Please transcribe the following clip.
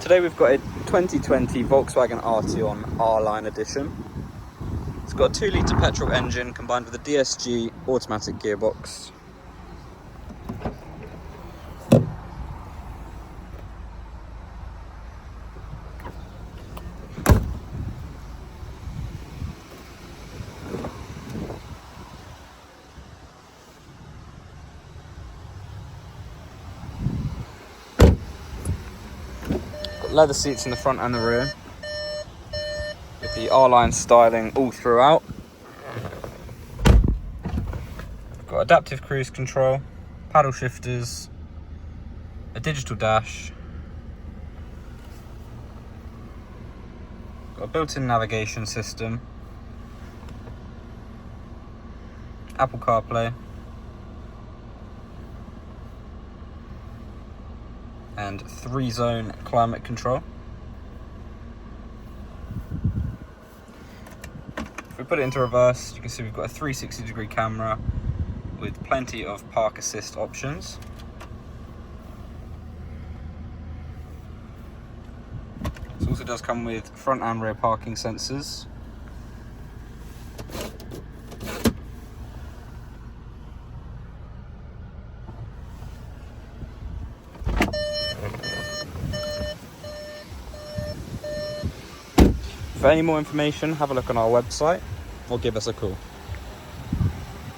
Today we've got a 2020 Volkswagen Arteon R-Line edition. It's got a 2-litre petrol engine combined with a DSG automatic gearbox. Leather seats in the front and the rear, with the R-Line styling all throughout. Got adaptive cruise control, paddle shifters, a digital dash, got a built-in navigation system, Apple CarPlay, and 3-zone climate control. If we put it into reverse, you can see we've got a 360-degree camera with plenty of park assist options. This also does come with front and rear parking sensors. For any more information, have a look on our website or give us a call.